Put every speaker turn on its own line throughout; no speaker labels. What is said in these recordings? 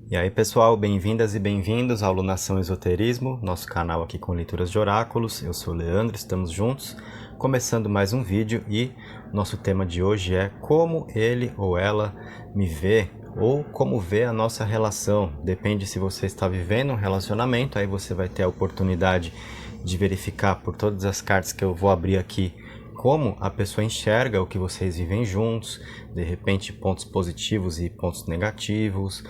E aí pessoal, bem-vindas e bem-vindos ao Lunação Esoterismo, nosso canal aqui com leituras de oráculos. Eu sou o Leandro, estamos juntos, começando mais um vídeo e nosso tema de hoje é como ele ou ela me vê ou como vê a nossa relação. Depende se você está vivendo um relacionamento, aí você vai ter a oportunidade de verificar por todas as cartas que eu vou abrir aqui como a pessoa enxerga o que vocês vivem juntos, de repente pontos positivos e pontos negativos,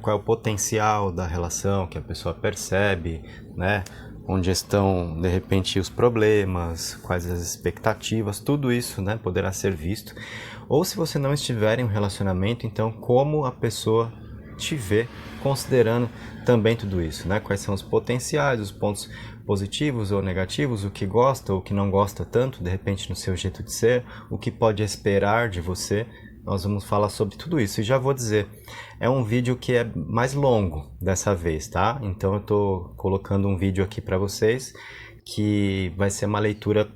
qual é o potencial da relação que a pessoa percebe, né? Onde estão de repente os problemas, quais as expectativas, tudo isso, né, poderá ser visto. Ou se você não estiver em um relacionamento, então como a pessoa te vê considerando também tudo isso, né? Quais são os potenciais, os pontos positivos ou negativos, o que gosta ou o que não gosta tanto, de repente no seu jeito de ser, o que pode esperar de você. Nós vamos falar sobre tudo isso e já vou dizer, é um vídeo que é mais longo dessa vez, tá? Então eu tô colocando um vídeo aqui para vocês que vai ser uma leitura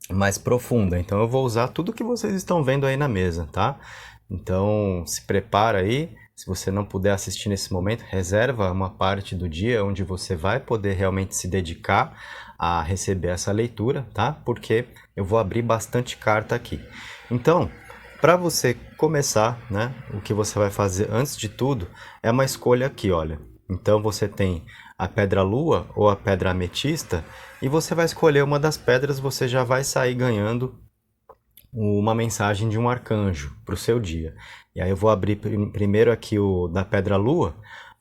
mais profunda. Então eu vou usar tudo que vocês estão vendo aí na mesa, tá? Então se prepara aí. Se você não puder assistir nesse momento, reserva uma parte do dia onde você vai poder realmente se dedicar a receber essa leitura, tá? Porque eu vou abrir bastante carta aqui. Então, para você começar, né, o que você vai fazer antes de tudo é uma escolha aqui, olha. Então você tem a pedra lua ou a pedra ametista e você vai escolher uma das pedras, você já vai sair ganhando uma mensagem de um arcanjo para o seu dia. E aí eu vou abrir primeiro aqui o da pedra lua,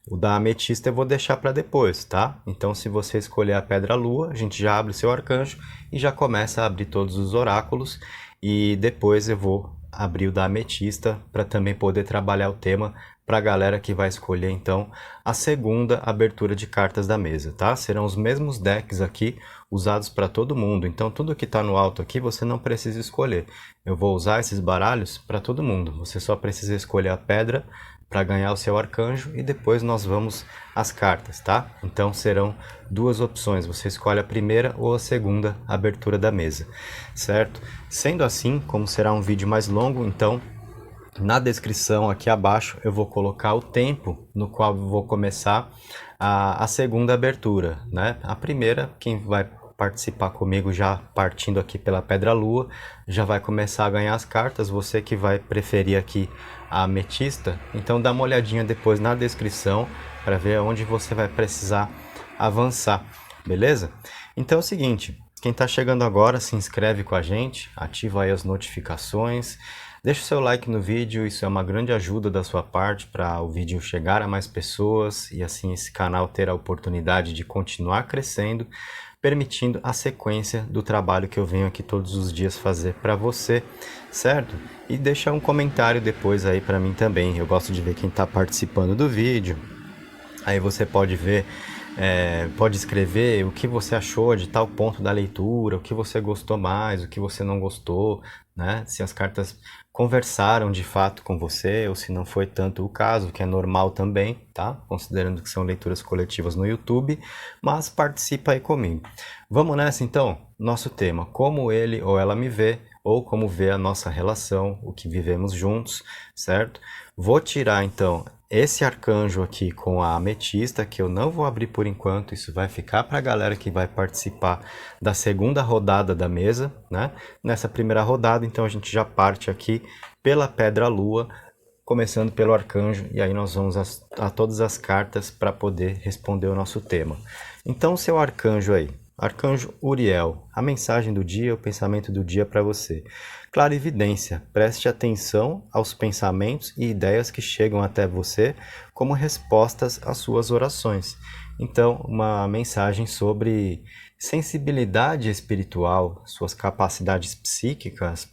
o da ametista eu vou deixar para depois, tá? Então se você escolher a pedra lua, a gente já abre o seu arcanjo e já começa a abrir todos os oráculos e depois eu vou abrir o da ametista para também poder trabalhar o tema para a galera que vai escolher então a segunda abertura de cartas da mesa, tá? Serão os mesmos decks aqui usados para todo mundo, então tudo que está no alto aqui você não precisa escolher. Eu vou usar esses baralhos para todo mundo, você só precisa escolher a pedra para ganhar o seu arcanjo e depois nós vamos às cartas, tá? Então serão duas opções, você escolhe a primeira ou a segunda abertura da mesa, certo? Sendo assim, como será um vídeo mais longo, então na descrição aqui abaixo eu vou colocar o tempo no qual eu vou começar a segunda abertura, né? A primeira, quem vai participar comigo já partindo aqui pela pedra lua, já vai começar a ganhar as cartas, você que vai preferir aqui a ametista, então dá uma olhadinha depois na descrição para ver onde você vai precisar avançar, beleza? Então é o seguinte, quem está chegando agora se inscreve com a gente, ativa aí as notificações, deixa o seu like no vídeo, isso é uma grande ajuda da sua parte para o vídeo chegar a mais pessoas e assim esse canal ter a oportunidade de continuar crescendo, permitindo a sequência do trabalho que eu venho aqui todos os dias fazer para você, certo? E deixa um comentário depois aí para mim também, eu gosto de ver quem está participando do vídeo, aí você pode ver, pode escrever o que você achou de tal ponto da leitura, o que você gostou mais, o que você não gostou, né? Se as cartas conversaram de fato com você ou se não foi tanto o caso, que é normal também, tá? Considerando que são leituras coletivas no YouTube, mas participa aí comigo. Vamos nessa então? Nosso tema, como ele ou ela me vê, ou como vê a nossa relação, o que vivemos juntos, certo? Vou tirar então esse arcanjo aqui com a ametista, que eu não vou abrir por enquanto, isso vai ficar para a galera que vai participar da segunda rodada da mesa, né? Nessa primeira rodada, então a gente já parte aqui pela pedra lua, começando pelo arcanjo, e aí nós vamos a todas as cartas para poder responder o nosso tema. Então o seu arcanjo aí, arcanjo Uriel, a mensagem do dia, o pensamento do dia para você. Clarividência, preste atenção aos pensamentos e ideias que chegam até você como respostas às suas orações. Então, uma mensagem sobre sensibilidade espiritual, suas capacidades psíquicas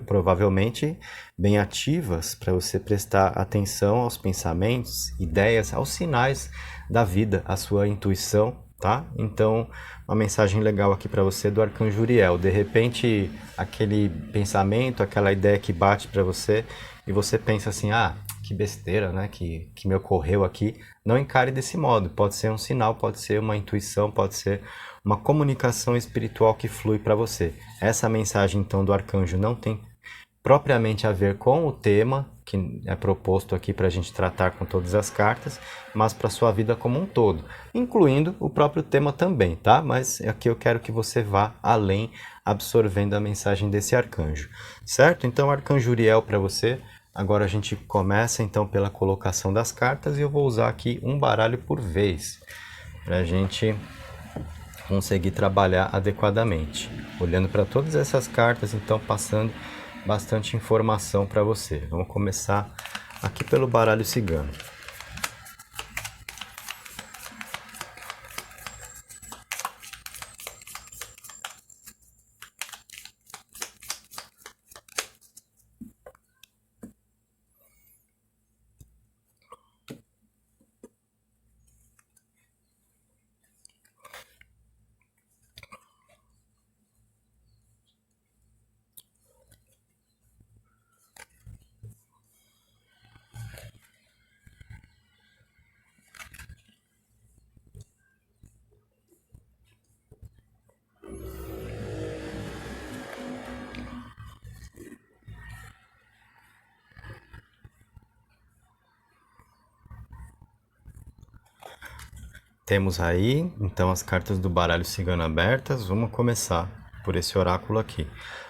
provavelmente bem ativas para você prestar atenção aos pensamentos, ideias, aos sinais da vida, à sua intuição, tá? Então, uma mensagem legal aqui para você do arcanjo Uriel. De repente, aquele pensamento, aquela ideia que bate para você e você pensa assim, ah, que besteira, né, que me ocorreu aqui. Não encare desse modo. Pode ser um sinal, pode ser uma intuição, pode ser uma comunicação espiritual que flui para você. Essa mensagem, então, do arcanjo não tem propriamente a ver com o tema que é proposto aqui para a gente tratar com todas as cartas, mas para a sua vida como um todo, incluindo o próprio tema também, tá? Mas aqui eu quero que você vá além, absorvendo a mensagem desse arcanjo, certo? Então, arcanjo Uriel para você. Agora a gente começa então pela colocação das cartas e eu vou usar aqui um baralho por vez, para a gente conseguir trabalhar adequadamente. Olhando para todas essas cartas, então passando bastante informação para você. Vamos começar aqui pelo baralho cigano. Temos aí, então, as cartas do baralho cigano abertas. Vamos começar por esse oráculo aqui.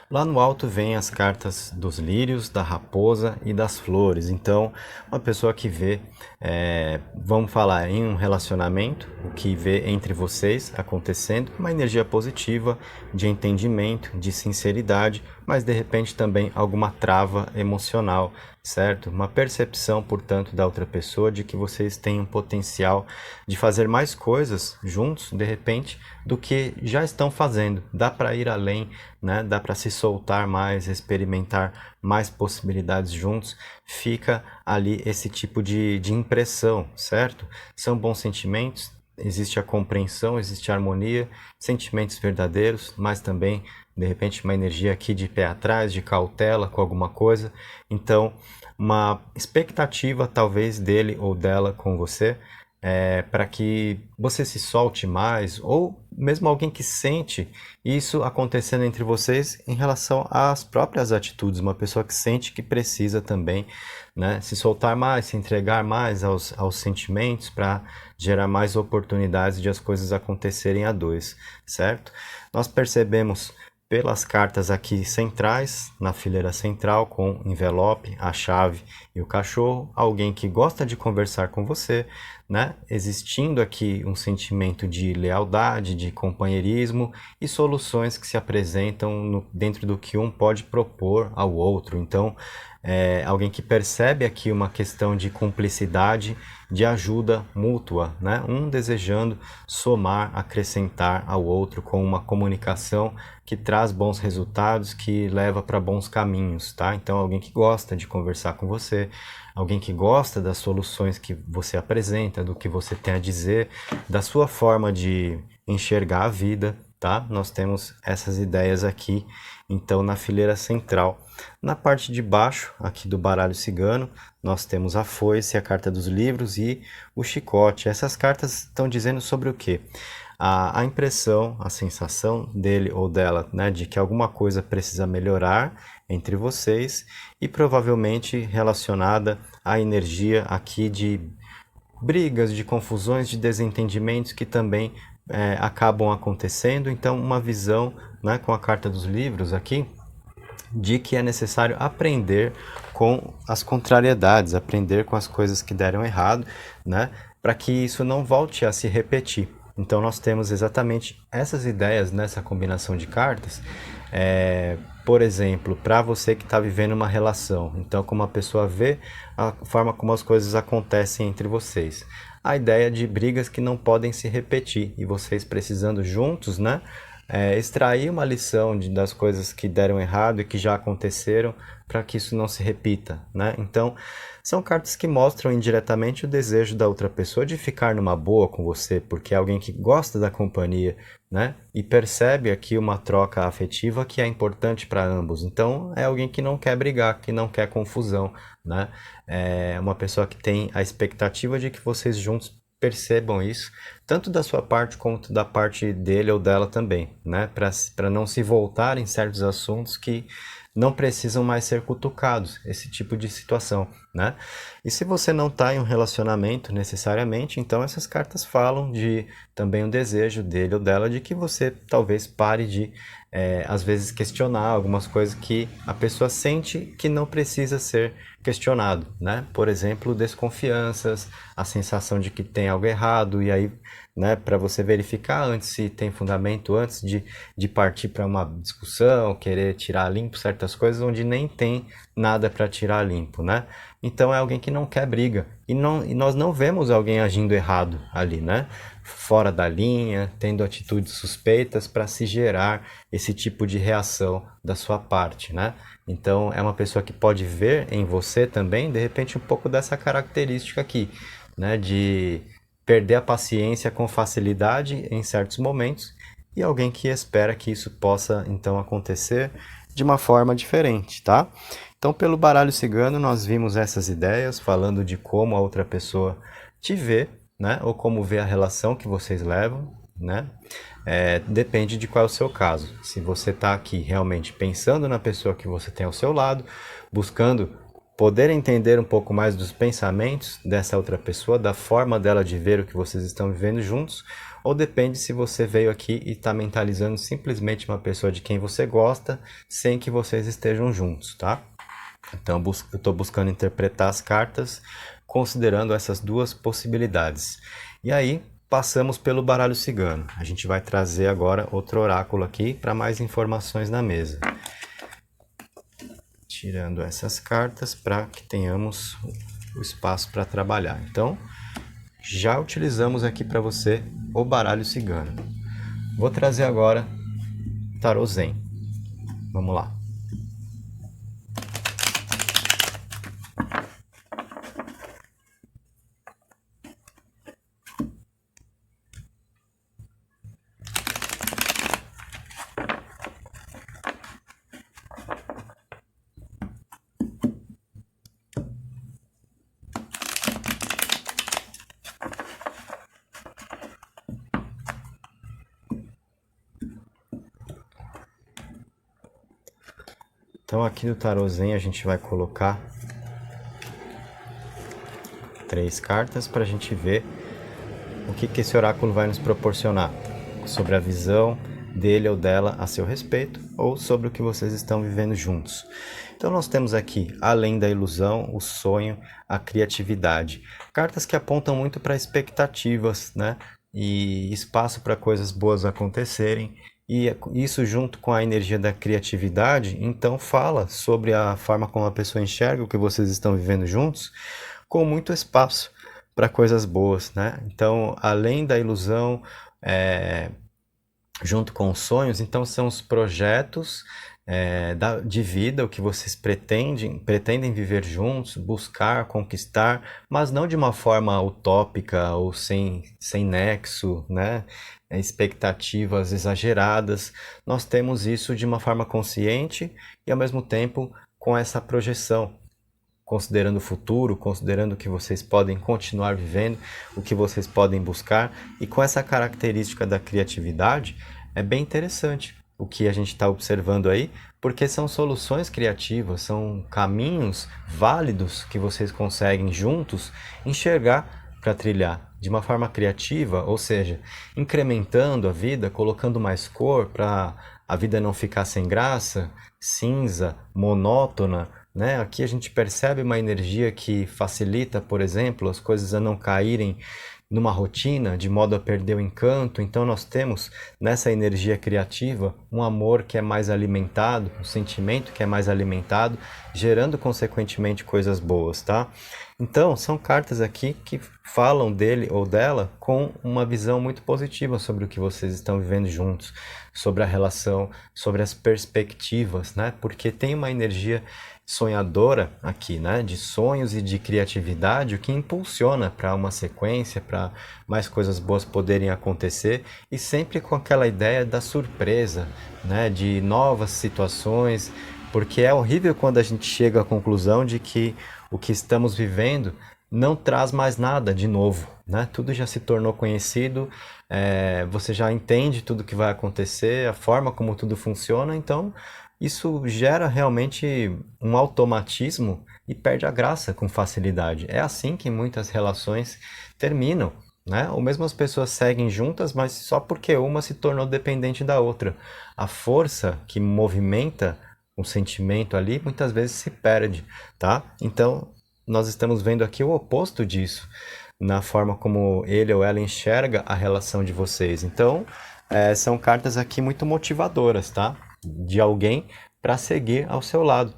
Lá no alto vem as cartas dos lírios, da raposa e das flores. Então, uma pessoa que vê, vamos falar em um relacionamento, o que vê entre vocês acontecendo, uma energia positiva, de entendimento, de sinceridade, mas de repente também alguma trava emocional, certo? Uma percepção, portanto, da outra pessoa de que vocês têm um potencial de fazer mais coisas juntos, de repente, do que já estão fazendo. Dá para ir além, né? Dá para se soltar mais, experimentar mais possibilidades juntos. Fica ali esse tipo de impressão, certo? São bons sentimentos, existe a compreensão, existe a harmonia, sentimentos verdadeiros, mas também, de repente, uma energia aqui de pé atrás, de cautela com alguma coisa. Então, uma expectativa talvez dele ou dela com você, para que você se solte mais, ou mesmo alguém que sente isso acontecendo entre vocês em relação às próprias atitudes, uma pessoa que sente que precisa também, né, se soltar mais, se entregar mais aos sentimentos para gerar mais oportunidades de as coisas acontecerem a dois, certo? Nós percebemos pelas cartas aqui centrais, na fileira central, com envelope, a chave e o cachorro, alguém que gosta de conversar com você, né? Existindo aqui um sentimento de lealdade, de companheirismo e soluções que se apresentam dentro do que um pode propor ao outro. Então, alguém que percebe aqui uma questão de cumplicidade, de ajuda mútua, né? Um desejando somar, acrescentar ao outro com uma comunicação que traz bons resultados, que leva para bons caminhos, tá? Então, alguém que gosta de conversar com você, alguém que gosta das soluções que você apresenta, do que você tem a dizer, da sua forma de enxergar a vida, tá? Nós temos essas ideias aqui, então, na fileira central. Na parte de baixo, aqui do baralho cigano, nós temos a foice, a carta dos livros e o chicote. Essas cartas estão dizendo sobre o quê? A impressão, a sensação dele ou dela, né, de que alguma coisa precisa melhorar entre vocês e provavelmente relacionada à energia aqui de brigas, de confusões, de desentendimentos que também acabam acontecendo. Então, uma visão, né, com a carta dos livros aqui, de que é necessário aprender com as contrariedades, aprender com as coisas que deram errado, né, para que isso não volte a se repetir. Então nós temos exatamente essas ideias nessa combinação de cartas. Por exemplo, para você que está vivendo uma relação, então como a pessoa vê a forma como as coisas acontecem entre vocês. A ideia de brigas que não podem se repetir e vocês precisando juntos, né, extrair uma lição das coisas que deram errado e que já aconteceram para que isso não se repita, né? Então, são cartas que mostram indiretamente o desejo da outra pessoa de ficar numa boa com você, porque é alguém que gosta da companhia, né? E percebe aqui uma troca afetiva que é importante para ambos. Então, é alguém que não quer brigar, que não quer confusão, né? É uma pessoa que tem a expectativa de que vocês juntos percebam isso, tanto da sua parte quanto da parte dele ou dela também, né? Para não se voltar em certos assuntos que não precisam mais ser cutucados, esse tipo de situação, né? E se você não está em um relacionamento necessariamente, então essas cartas falam de também um desejo dele ou dela de que você talvez pare de, às vezes, questionar algumas coisas que a pessoa sente que não precisa ser questionado, né? Por exemplo, desconfianças, a sensação de que tem algo errado, e aí, né, para você verificar antes se tem fundamento, antes de partir para uma discussão, querer tirar limpo certas coisas onde nem tem nada para tirar limpo, né? Então é alguém que não quer briga. E nós não vemos alguém agindo errado ali, né? Fora da linha, tendo atitudes suspeitas para se gerar esse tipo de reação da sua parte, né? Então é uma pessoa que pode ver em você também, de repente, um pouco dessa característica aqui, né? De perder a paciência com facilidade em certos momentos e alguém que espera que isso possa então acontecer de uma forma diferente, tá? Então, pelo baralho cigano, nós vimos essas ideias falando de como a outra pessoa te vê, né? Ou como vê a relação que vocês levam, né? Depende de qual é o seu caso. Se você está aqui realmente pensando na pessoa que você tem ao seu lado, buscando poder entender um pouco mais dos pensamentos dessa outra pessoa, da forma dela de ver o que vocês estão vivendo juntos, ou depende se você veio aqui e está mentalizando simplesmente uma pessoa de quem você gosta, sem que vocês estejam juntos, tá? Então eu estou buscando interpretar as cartas considerando essas duas possibilidades. E aí passamos pelo baralho cigano. A gente vai trazer agora outro oráculo aqui para mais informações na mesa. Tirando essas cartas para que tenhamos o espaço para trabalhar. Então, já utilizamos aqui para você o baralho cigano. Vou trazer agora Tarô Zen. Vamos lá. Então aqui no Tarô Zen a gente vai colocar 3 cartas para a gente ver o que esse oráculo vai nos proporcionar sobre a visão dele ou dela a seu respeito ou sobre o que vocês estão vivendo juntos. Então nós temos aqui, além da ilusão, o sonho, a criatividade. Cartas que apontam muito para expectativas, né? E espaço para coisas boas acontecerem. E isso junto com a energia da criatividade, então fala sobre a forma como a pessoa enxerga o que vocês estão vivendo juntos, com muito espaço para coisas boas, né? Então, além da ilusão, junto com os sonhos, então são os projetos de vida, o que vocês pretendem viver juntos, buscar, conquistar, mas não de uma forma utópica ou sem nexo, né? Expectativas exageradas. Nós temos isso de uma forma consciente e ao mesmo tempo com essa projeção, considerando o futuro, considerando o que vocês podem continuar vivendo, o que vocês podem buscar, e com essa característica da criatividade, é bem interessante o que a gente está observando aí, porque são soluções criativas, são caminhos válidos que vocês conseguem juntos enxergar para trilhar de uma forma criativa, ou seja, incrementando a vida, colocando mais cor para a vida não ficar sem graça, cinza, monótona, né? Aqui a gente percebe uma energia que facilita, por exemplo, as coisas a não caírem numa rotina, de modo a perder o encanto. Então nós temos nessa energia criativa um amor que é mais alimentado, um sentimento que é mais alimentado, gerando consequentemente coisas boas, tá? Então são cartas aqui que falam dele ou dela com uma visão muito positiva sobre o que vocês estão vivendo juntos, sobre a relação, sobre as perspectivas, né? Porque tem uma energia sonhadora aqui, né, de sonhos e de criatividade, o que impulsiona para uma sequência, para mais coisas boas poderem acontecer, e sempre com aquela ideia da surpresa, né, de novas situações, porque é horrível quando a gente chega à conclusão de que o que estamos vivendo não traz mais nada de novo, né? Tudo já se tornou conhecido, você já entende tudo que vai acontecer, a forma como tudo funciona, então isso gera realmente um automatismo e perde a graça com facilidade. É assim que muitas relações terminam, né? Ou mesmo as pessoas seguem juntas, mas só porque uma se tornou dependente da outra. A força que movimenta o sentimento ali muitas vezes se perde, tá? Então, nós estamos vendo aqui o oposto disso, na forma como ele ou ela enxerga a relação de vocês. Então, são cartas aqui muito motivadoras, tá? De alguém para seguir ao seu lado,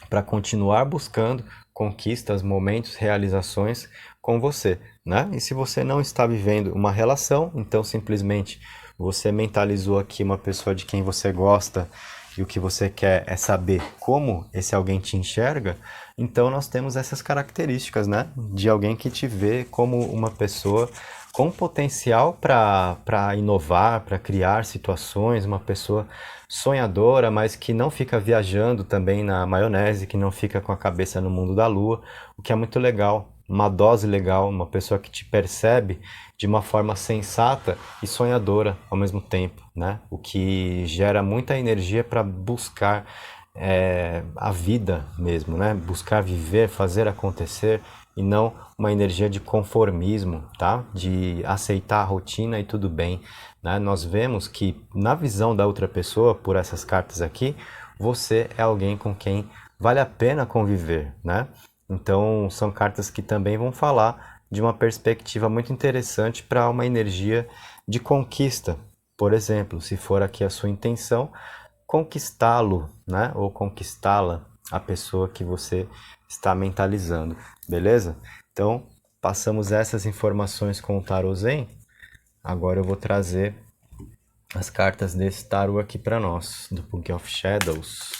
para continuar buscando conquistas, momentos, realizações com você, né? E se você não está vivendo uma relação, então simplesmente você mentalizou aqui uma pessoa de quem você gosta e o que você quer é saber como esse alguém te enxerga, então nós temos essas características, né? De alguém que te vê como uma pessoa com potencial para inovar, para criar situações, uma pessoa sonhadora, mas que não fica viajando também na maionese, que não fica com a cabeça no mundo da lua, o que é muito legal. Uma dose legal, uma pessoa que te percebe de uma forma sensata e sonhadora ao mesmo tempo, né? O que gera muita energia para buscar a vida mesmo, né? Buscar viver, fazer acontecer e não uma energia de conformismo, tá? De aceitar a rotina e tudo bem, né? Nós vemos que na visão da outra pessoa, por essas cartas aqui, você é alguém com quem vale a pena conviver, né? Então, são cartas que também vão falar de uma perspectiva muito interessante para uma energia de conquista. Por exemplo, se for aqui a sua intenção, conquistá-lo, né? Ou conquistá-la, a pessoa que você está mentalizando, beleza? Então, passamos essas informações com o Tarot Zen. Agora eu vou trazer as cartas desse tarô aqui para nós, do Book of Shadows.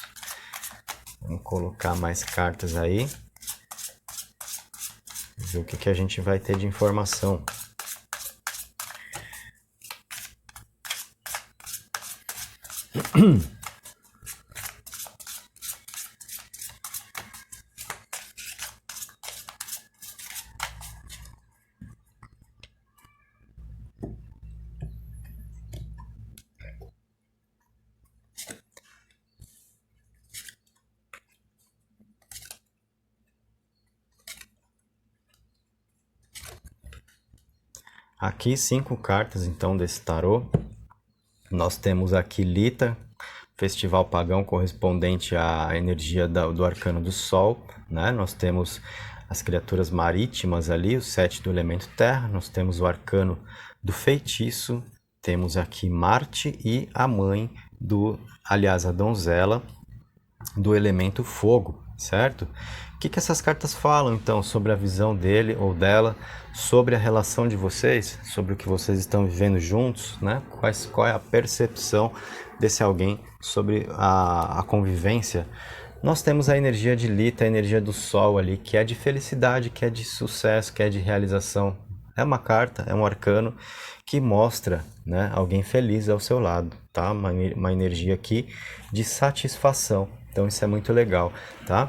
Vamos colocar mais cartas aí. Ver o que a gente vai ter de informação. Aqui 5 cartas então desse tarô. Nós temos aqui Lita, Festival Pagão, correspondente à energia do arcano do Sol, né? Nós temos as criaturas marítimas ali, o 7 do elemento terra. Nós temos o arcano do feitiço. Temos aqui Marte e a mãe aliás, a donzela do elemento fogo, certo? O que essas cartas falam, então, sobre a visão dele ou dela, sobre a relação de vocês, sobre o que vocês estão vivendo juntos, né? Qual é a percepção desse alguém sobre a convivência? Nós temos a energia de Lita, a energia do Sol ali, que é de felicidade, que é de sucesso, que é de realização. É uma carta, é um arcano que mostra, né, alguém feliz ao seu lado, tá? Uma energia aqui de satisfação. Então isso é muito legal, tá?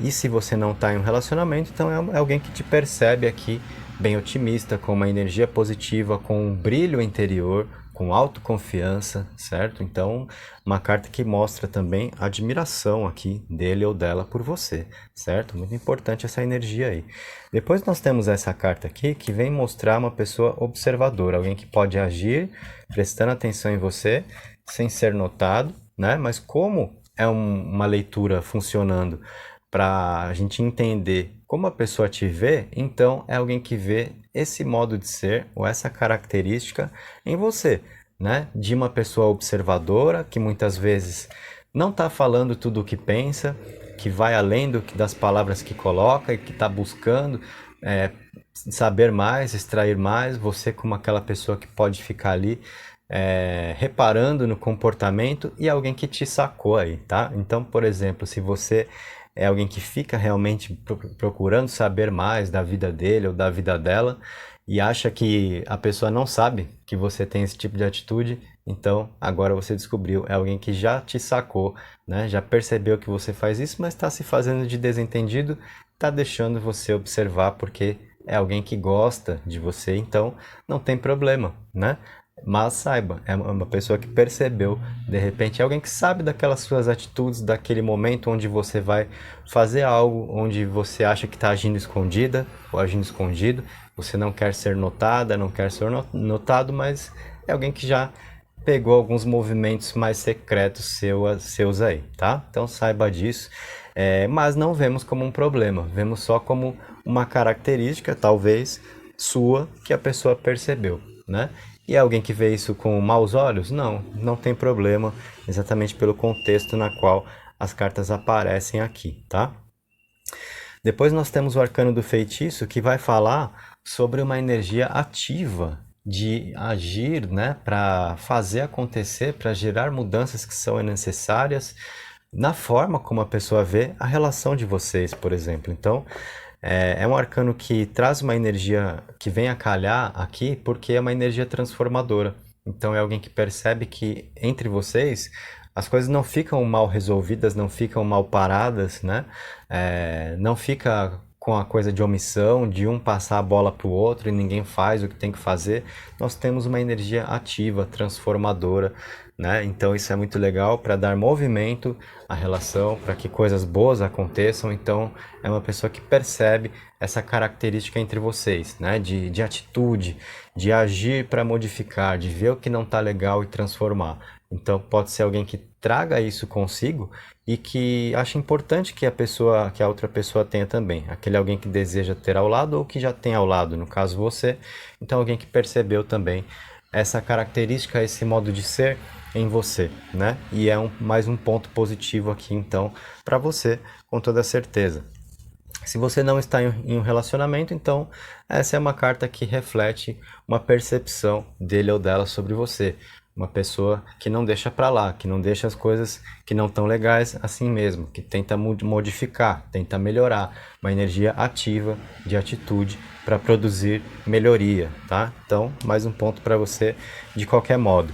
E se você não está em um relacionamento, então é alguém que te percebe aqui bem otimista, com uma energia positiva, com um brilho interior, com autoconfiança, certo? Então, uma carta que mostra também a admiração aqui dele ou dela por você, certo? Muito importante essa energia aí. Depois nós temos essa carta aqui que vem mostrar uma pessoa observadora, alguém que pode agir prestando atenção em você, sem ser notado, né? Mas como é uma leitura funcionando para a gente entender como a pessoa te vê, então é alguém que vê esse modo de ser ou essa característica em você, né? De uma pessoa observadora que muitas vezes não está falando tudo o que pensa, que vai além das palavras que coloca e que está buscando saber mais, extrair mais, você como aquela pessoa que pode ficar ali reparando no comportamento e alguém que te sacou aí, tá? Então, por exemplo, se você é alguém que fica realmente procurando saber mais da vida dele ou da vida dela e acha que a pessoa não sabe que você tem esse tipo de atitude, então agora você descobriu, é alguém que já te sacou, né? Já percebeu que você faz isso, mas está se fazendo de desentendido, está deixando você observar porque é alguém que gosta de você, então não tem problema, né? Mas saiba, é uma pessoa que percebeu, de repente, é alguém que sabe daquelas suas atitudes, daquele momento onde você vai fazer algo, onde você acha que está agindo escondida ou agindo escondido, você não quer ser notada, não quer ser notado, mas é alguém que já pegou alguns movimentos mais secretos seus aí, tá? Então saiba disso. Mas não vemos como um problema, vemos só como uma característica, talvez, sua, que a pessoa percebeu, né? E é alguém que vê isso com maus olhos? Não, não tem problema, exatamente pelo contexto na qual as cartas aparecem aqui, tá? Depois nós temos o arcano do feitiço, que vai falar sobre uma energia ativa de agir, né, para fazer acontecer, para gerar mudanças que são necessárias na forma como a pessoa vê a relação de vocês, por exemplo. Então, é um arcano que traz uma energia que vem a calhar aqui porque é uma energia transformadora. Então é alguém que percebe que entre vocês as coisas não ficam mal resolvidas, não ficam mal paradas, né? Não fica com a coisa de omissão, de um passar a bola para o outro e ninguém faz o que tem que fazer. Nós temos uma energia ativa, transformadora, né? Então isso é muito legal para dar movimento à relação, para que coisas boas aconteçam. Então é uma pessoa que percebe essa característica entre vocês, né? De atitude, de agir para modificar, de ver o que não está legal e transformar. Então pode ser alguém que traga isso consigo e que acha importante que a outra pessoa tenha também. Aquele alguém que deseja ter ao lado ou que já tem ao lado, no caso você. Então alguém que percebeu também essa característica, esse modo de ser em você, né? E é mais um ponto positivo aqui então para você, com toda certeza. Se você não está em um relacionamento, então essa é uma carta que reflete uma percepção dele ou dela sobre você. Uma pessoa que não deixa para lá, que não deixa as coisas que não estão legais assim mesmo, que tenta modificar, tenta melhorar, uma energia ativa de atitude para produzir melhoria, tá? Então, mais um ponto para você de qualquer modo.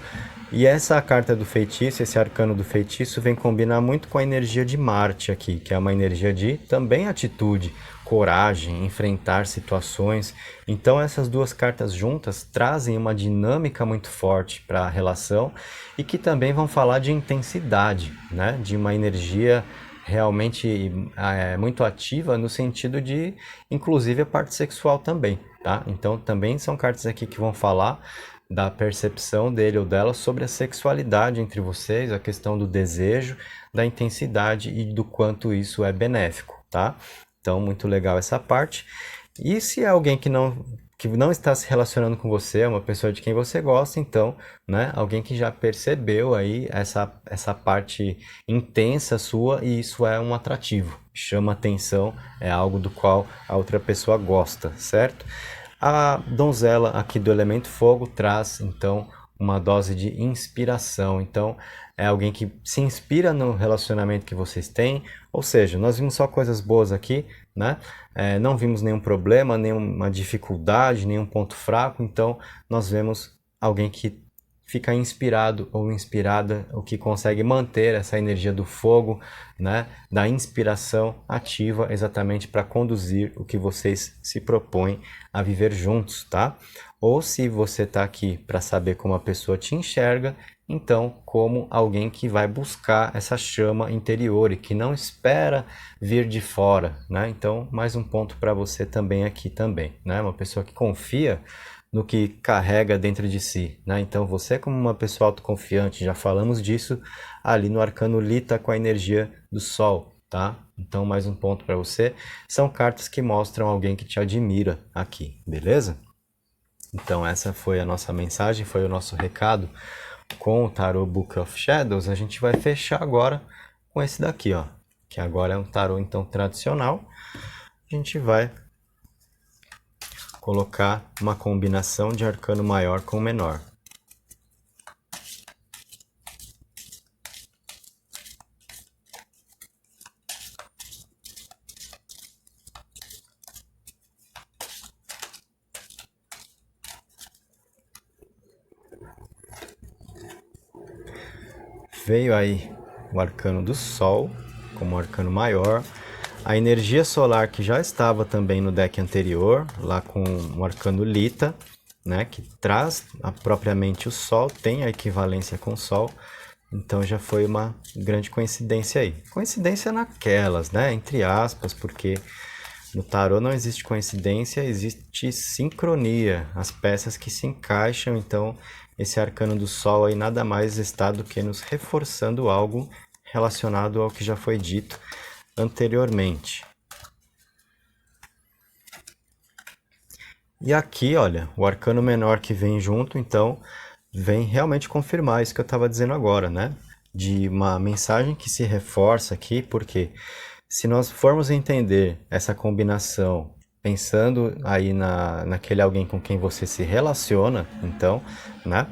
E essa carta do feitiço, esse arcano do feitiço, vem combinar muito com a energia de Marte aqui, que é uma energia de também atitude, coragem, enfrentar situações. Então essas duas cartas juntas trazem uma dinâmica muito forte para a relação e que também vão falar de intensidade, né? De uma energia realmente muito ativa no sentido de, inclusive, a parte sexual também, tá? Então também são cartas aqui que vão falar da percepção dele ou dela sobre a sexualidade entre vocês, a questão do desejo, da intensidade e do quanto isso é benéfico, tá? Então, muito legal essa parte. E se é alguém que não está se relacionando com você, é uma pessoa de quem você gosta, então, né, alguém que já percebeu aí essa parte intensa sua e isso é um atrativo, chama atenção, é algo do qual a outra pessoa gosta, certo? A donzela aqui do elemento fogo traz, então, uma dose de inspiração. Então, é alguém que se inspira no relacionamento que vocês têm. Ou seja, nós vimos só coisas boas aqui, né? Não vimos nenhum problema, nenhuma dificuldade, nenhum ponto fraco. Então, nós vemos alguém que fica inspirado ou inspirada, o que consegue manter essa energia do fogo, né, da inspiração ativa exatamente para conduzir o que vocês se propõem a viver juntos, tá? Ou se você está aqui para saber como a pessoa te enxerga, então como alguém que vai buscar essa chama interior e que não espera vir de fora, né? Então mais um ponto para você também aqui também, né? Uma pessoa que confia no que carrega dentro de si, né? Então você como uma pessoa autoconfiante, já falamos disso ali no arcano Lita com a energia do Sol, tá? Então mais um ponto para você, são cartas que mostram alguém que te admira aqui, beleza? Então essa foi a nossa mensagem, foi o nosso recado com o Tarot Book of Shadows. A gente vai fechar agora com esse daqui, ó, que agora é um tarot então tradicional. A gente vai colocar uma combinação de arcano maior com menor. Veio aí o arcano do Sol como arcano maior, a energia solar que já estava também no deck anterior, lá com o arcano Lita, né, que traz propriamente o Sol, tem a equivalência com o Sol, então já foi uma grande coincidência aí. Coincidência naquelas, né, entre aspas, porque no tarô não existe coincidência, existe sincronia, as peças que se encaixam, então esse arcano do Sol aí nada mais está do que nos reforçando algo relacionado ao que já foi dito anteriormente. E aqui, olha, o arcano menor que vem junto, então, vem realmente confirmar isso que eu estava dizendo agora, né? De uma mensagem que se reforça aqui, porque se nós formos entender essa combinação, pensando aí naquele alguém com quem você se relaciona, então, né?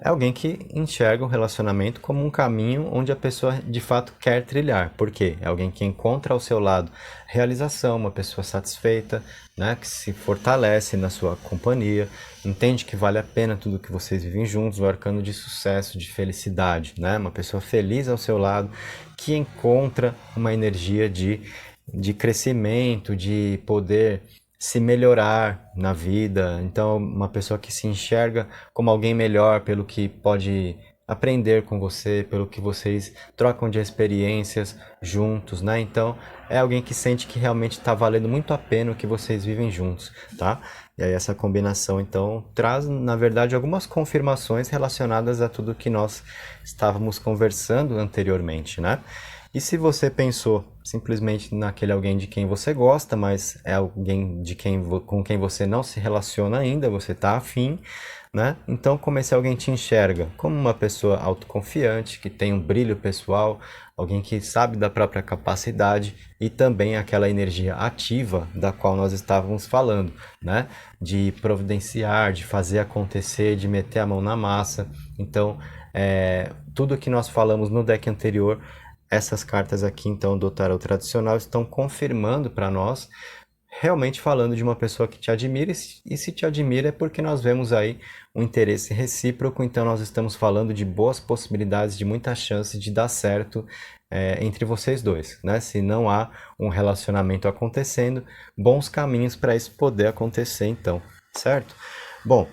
É alguém que enxerga o relacionamento como um caminho onde a pessoa de fato quer trilhar. Por quê? É alguém que encontra ao seu lado realização, uma pessoa satisfeita, né? Que se fortalece na sua companhia, entende que vale a pena tudo que vocês vivem juntos, o arcano de sucesso, de felicidade, né? Uma pessoa feliz ao seu lado, que encontra uma energia de crescimento, de poder se melhorar na vida. Então, uma pessoa que se enxerga como alguém melhor pelo que pode aprender com você, pelo que vocês trocam de experiências juntos, né? Então, é alguém que sente que realmente está valendo muito a pena o que vocês vivem juntos, tá? E aí essa combinação, então, traz, na verdade, algumas confirmações relacionadas a tudo que nós estávamos conversando anteriormente, né? E se você pensou simplesmente naquele alguém de quem você gosta, mas é alguém com quem você não se relaciona ainda, você está afim, né? Então, como esse alguém te enxerga como uma pessoa autoconfiante, que tem um brilho pessoal, alguém que sabe da própria capacidade e também aquela energia ativa da qual nós estávamos falando, né? De providenciar, de fazer acontecer, de meter a mão na massa. Então, tudo que nós falamos no deck anterior, essas cartas aqui, então, do tarot tradicional, estão confirmando para nós, realmente falando de uma pessoa que te admira, e se te admira é porque nós vemos aí um interesse recíproco, então nós estamos falando de boas possibilidades, de muita chance de dar certo entre vocês dois, né? Se não há um relacionamento acontecendo, bons caminhos para isso poder acontecer, então, certo? Bom,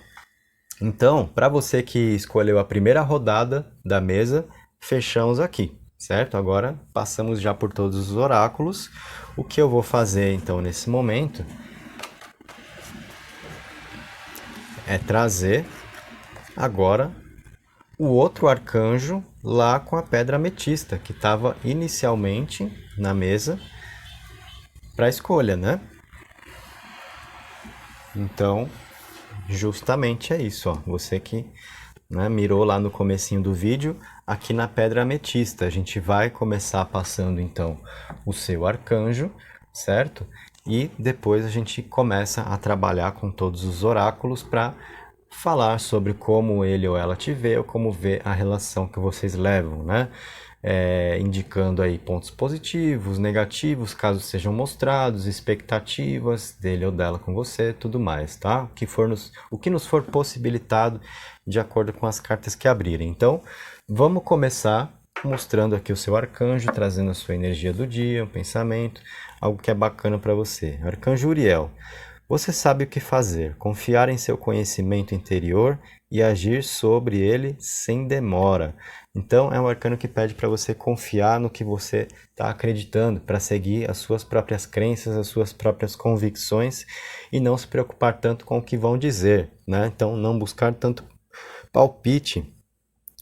então, para você que escolheu a primeira rodada da mesa, fechamos aqui, certo? Agora passamos já por todos os oráculos. O que eu vou fazer então nesse momento é trazer agora o outro arcanjo lá com a pedra ametista, que estava inicialmente na mesa para escolha, né? Então, justamente é isso, ó. Você que, né, mirou lá no comecinho do vídeo, aqui na pedra ametista. A gente vai começar passando então o seu arcanjo, certo? E depois a gente começa a trabalhar com todos os oráculos para falar sobre como ele ou ela te vê ou como vê a relação que vocês levam, né? Indicando aí pontos positivos, negativos, caso sejam mostrados, expectativas dele ou dela com você, tudo mais, tá? O que nos for possibilitado de acordo com as cartas que abrirem. Então, vamos começar mostrando aqui o seu arcanjo, trazendo a sua energia do dia, um pensamento, algo que é bacana para você. Arcanjo Uriel. Você sabe o que fazer, confiar em seu conhecimento interior e agir sobre ele sem demora. Então, é um arcano que pede para você confiar no que você está acreditando, para seguir as suas próprias crenças, as suas próprias convicções e não se preocupar tanto com o que vão dizer, né? Então, não buscar tanto palpite,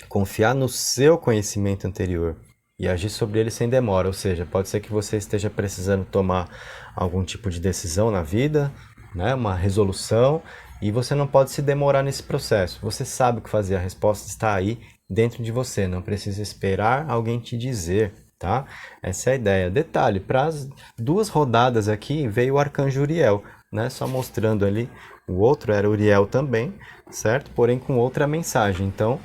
confiar no seu conhecimento anterior e agir sobre ele sem demora. Ou seja, pode ser que você esteja precisando tomar algum tipo de decisão na vida, né? Uma resolução, e você não pode se demorar nesse processo. Você sabe o que fazer, a resposta está aí dentro de você, não precisa esperar alguém te dizer, tá? Essa é a ideia. Detalhe, para as duas rodadas aqui veio o arcanjo Uriel, né? Só mostrando ali, o outro era Uriel também, certo? Porém com outra mensagem. Então,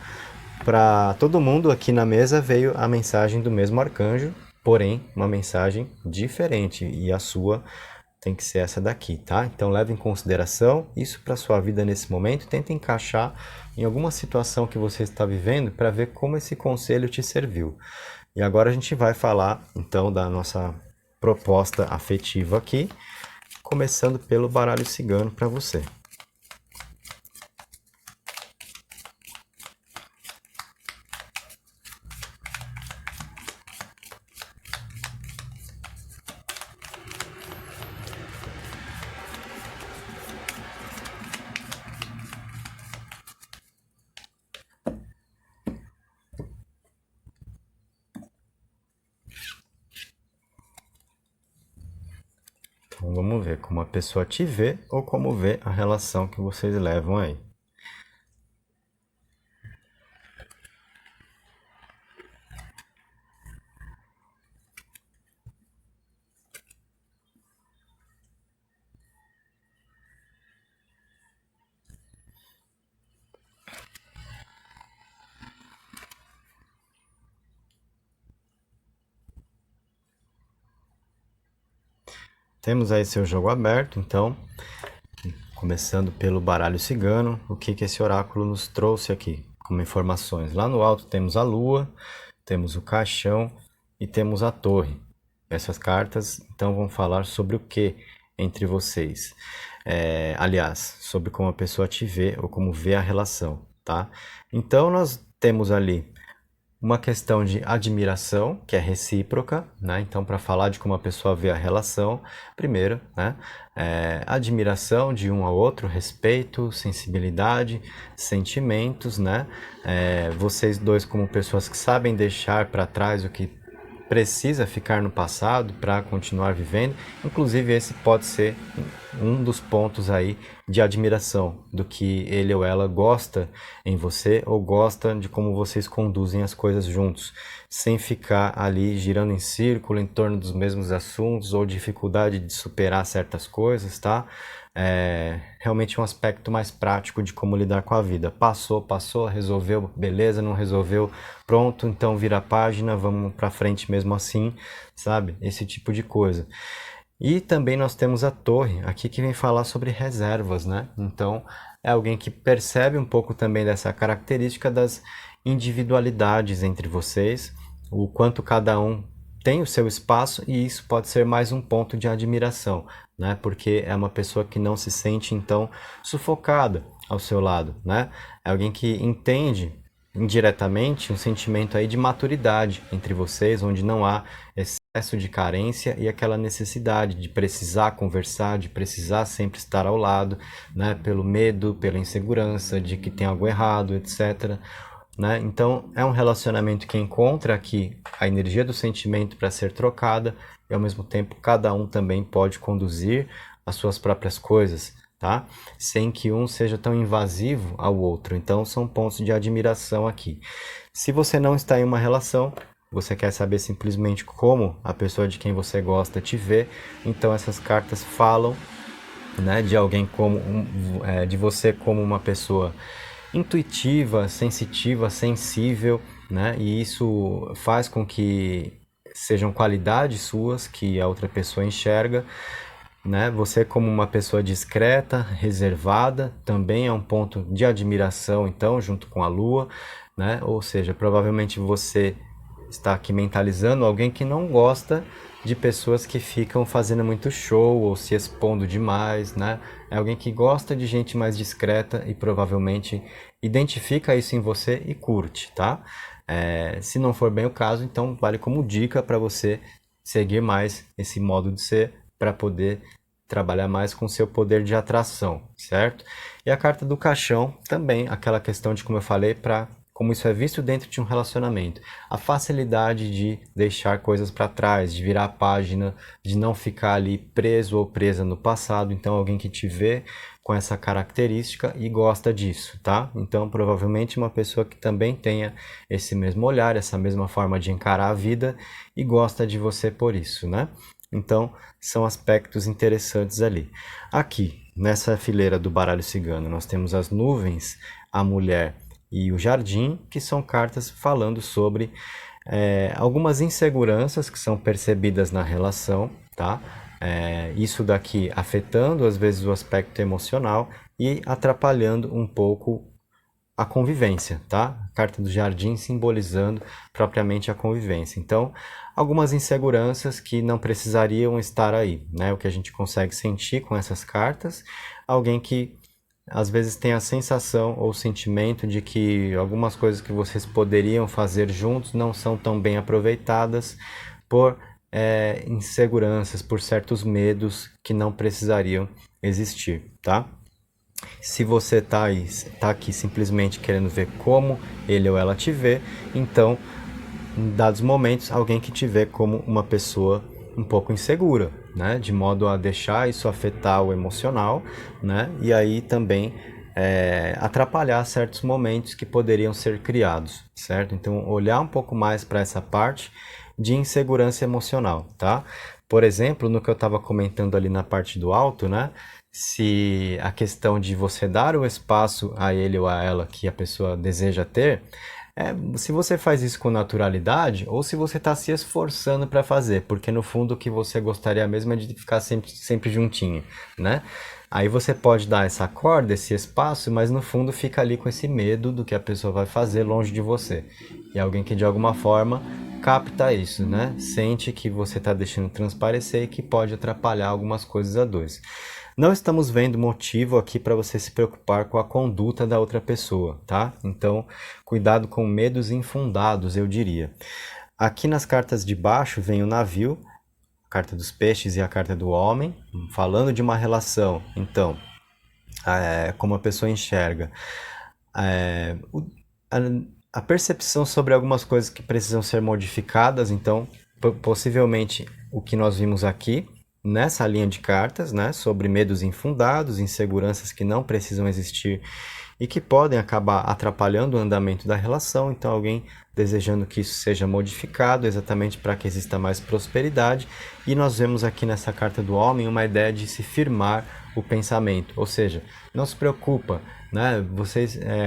para todo mundo aqui na mesa veio a mensagem do mesmo arcanjo, porém uma mensagem diferente, e a sua tem que ser essa daqui, tá? Então leve em consideração isso para sua vida nesse momento, tenta encaixar em alguma situação que você está vivendo para ver como esse conselho te serviu. E agora a gente vai falar então da nossa proposta afetiva aqui, começando pelo baralho cigano para você. vamos ver como a pessoa te vê ou como vê a relação que vocês levam aí. Temos aí seu jogo aberto, então, começando pelo baralho cigano, o que esse oráculo nos trouxe aqui como informações? Lá no alto temos a lua, temos o caixão e temos a torre. Essas cartas, então, vão falar sobre o que entre vocês. Aliás, sobre como a pessoa te vê ou como vê a relação, tá? Então, nós temos ali uma questão de admiração, que é recíproca, né? Então, para falar de como a pessoa vê a relação, primeiro, né? Admiração de um ao outro, respeito, sensibilidade, sentimentos, né? Vocês dois como pessoas que sabem deixar para trás o que precisa ficar no passado para continuar vivendo. Inclusive, esse pode ser um dos pontos aí de admiração do que ele ou ela gosta em você ou gosta de como vocês conduzem as coisas juntos, sem ficar ali girando em círculo em torno dos mesmos assuntos ou dificuldade de superar certas coisas, tá? Realmente um aspecto mais prático de como lidar com a vida. Passou, resolveu, beleza, não resolveu, pronto, então vira a página, vamos pra frente mesmo assim, sabe? Esse tipo de coisa. E também nós temos a torre aqui que vem falar sobre reservas, né? Então é alguém que percebe um pouco também dessa característica das individualidades entre vocês, o quanto cada um tem o seu espaço, e isso pode ser mais um ponto de admiração, né? Porque é uma pessoa que não se sente então sufocada ao seu lado, né? É alguém que entende indiretamente um sentimento aí de maturidade entre vocês, onde não há excesso de carência e aquela necessidade de precisar conversar, de precisar sempre estar ao lado, né? Pelo medo, pela insegurança de que tem algo errado, etc. Né? Então é um relacionamento que encontra aqui a energia do sentimento para ser trocada, e ao mesmo tempo cada um também pode conduzir as suas próprias coisas, tá? Sem que um seja tão invasivo ao outro. Então são pontos de admiração aqui. Se você não está em uma relação, você quer saber simplesmente como a pessoa de quem você gosta te vê, então essas cartas falam, né, de alguém como de você como uma pessoa intuitiva, sensitiva, sensível, né? E isso faz com que sejam qualidades suas que a outra pessoa enxerga, né? Você como uma pessoa discreta, reservada, também é um ponto de admiração, então, junto com a lua, né? Ou seja, provavelmente você está aqui mentalizando alguém que não gosta de pessoas que ficam fazendo muito show ou se expondo demais, né? É alguém que gosta de gente mais discreta e provavelmente identifica isso em você e curte, tá? Se não for bem o caso, então vale como dica para você seguir mais esse modo de ser para poder trabalhar mais com o seu poder de atração, certo? E a carta do caixão também, aquela questão de, como eu falei, para como isso é visto dentro de um relacionamento. A facilidade de deixar coisas para trás, de virar a página, de não ficar ali preso ou presa no passado. Então, alguém que te vê com essa característica e gosta disso, tá? Então, provavelmente uma pessoa que também tenha esse mesmo olhar, essa mesma forma de encarar a vida e gosta de você por isso, né? Então, são aspectos interessantes ali. Aqui, nessa fileira do baralho cigano, nós temos as nuvens, a mulher e o jardim, que são cartas falando sobre algumas inseguranças que são percebidas na relação, tá? Isso daqui afetando às vezes o aspecto emocional e atrapalhando um pouco a convivência, tá? A carta do jardim simbolizando propriamente a convivência. Então, algumas inseguranças que não precisariam estar aí, né? O que a gente consegue sentir com essas cartas, alguém que às vezes tem a sensação ou sentimento de que algumas coisas que vocês poderiam fazer juntos não são tão bem aproveitadas por inseguranças, por certos medos que não precisariam existir, tá? Se você tá aqui simplesmente querendo ver como ele ou ela te vê, então, em dados momentos, alguém que te vê como uma pessoa um pouco insegura, né? De modo a deixar isso afetar o emocional, né? E aí também atrapalhar certos momentos que poderiam ser criados, certo? Então, olhar um pouco mais para essa parte de insegurança emocional, tá? Por exemplo, no que eu estava comentando ali na parte do alto, né? Se a questão de você dar o espaço a ele ou a ela que a pessoa deseja ter, se você faz isso com naturalidade ou se você está se esforçando para fazer, porque no fundo o que você gostaria mesmo é de ficar sempre juntinho, né? Aí você pode dar essa corda, esse espaço, mas no fundo fica ali com esse medo do que a pessoa vai fazer longe de você. E alguém que de alguma forma capta isso, né? Sente que você está deixando transparecer e que pode atrapalhar algumas coisas a dois. Não estamos vendo motivo aqui para você se preocupar com a conduta da outra pessoa, tá? Então, cuidado com medos infundados, eu diria. Aqui nas cartas de baixo vem o navio, a carta dos peixes e a carta do homem, falando de uma relação. Então, como a pessoa enxerga. A percepção sobre algumas coisas que precisam ser modificadas, então, possivelmente o que nós vimos aqui, nessa linha de cartas, né, sobre medos infundados, inseguranças que não precisam existir e que podem acabar atrapalhando o andamento da relação. Então, alguém desejando que isso seja modificado exatamente para que exista mais prosperidade. E nós vemos aqui nessa carta do homem uma ideia de se firmar o pensamento, ou seja, não se preocupa, né?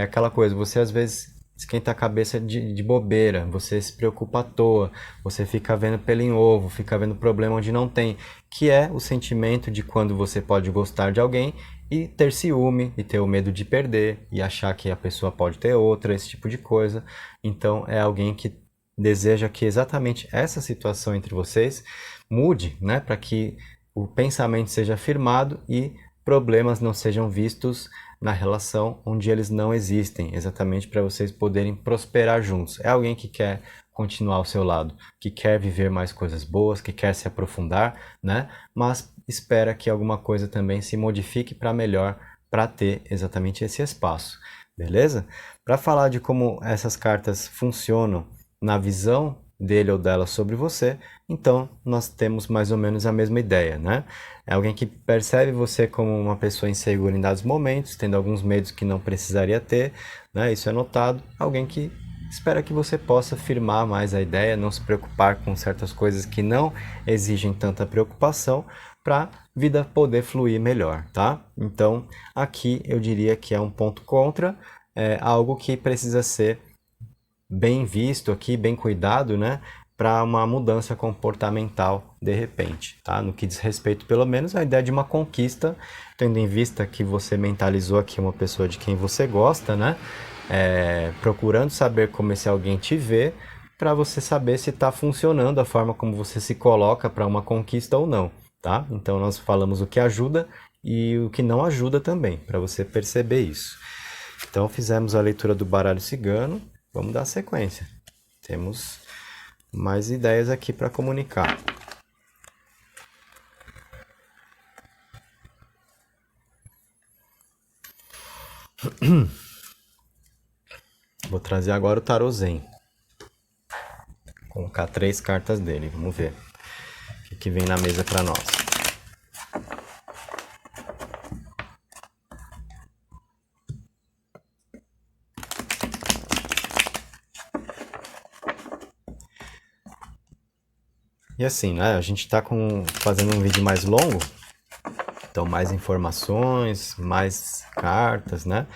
Aquela coisa, você às vezes esquenta a cabeça de bobeira, você se preocupa à toa, você fica vendo pelo em ovo, fica vendo problema onde não tem, que é o sentimento de quando você pode gostar de alguém e ter ciúme, e ter o medo de perder, e achar que a pessoa pode ter outra, esse tipo de coisa. Então é alguém que deseja que exatamente essa situação entre vocês mude, né, para que o pensamento seja firmado e problemas não sejam vistos na relação onde eles não existem, exatamente para vocês poderem prosperar juntos. É alguém que quer continuar ao seu lado, que quer viver mais coisas boas, que quer se aprofundar, né? Mas espera que alguma coisa também se modifique para melhor, para ter exatamente esse espaço, beleza? Para falar de como essas cartas funcionam na visão dele ou dela sobre você, então nós temos mais ou menos a mesma ideia, né? É alguém que percebe você como uma pessoa insegura em dados momentos, tendo alguns medos que não precisaria ter, né? Isso é notado. Alguém que espera que você possa firmar mais a ideia, não se preocupar com certas coisas que não exigem tanta preocupação, para a vida poder fluir melhor, tá? Então, aqui eu diria que é um ponto contra, algo que precisa ser bem visto aqui, bem cuidado, né? Para uma mudança comportamental de repente, tá? No que diz respeito, pelo menos, à ideia de uma conquista, tendo em vista que você mentalizou aqui uma pessoa de quem você gosta, né? Procurando saber como esse alguém te vê, para você saber se está funcionando a forma como você se coloca para uma conquista ou não, tá? Então nós falamos o que ajuda e o que não ajuda também, para você perceber isso. Então fizemos a leitura do baralho cigano, vamos dar sequência. Temos mais ideias aqui para comunicar. Vou trazer agora o Tarô Zen. Vou colocar 3 cartas dele, vamos ver o que vem na mesa para nós. E assim, né, a gente está fazendo um vídeo mais longo, então mais informações, mais cartas, né?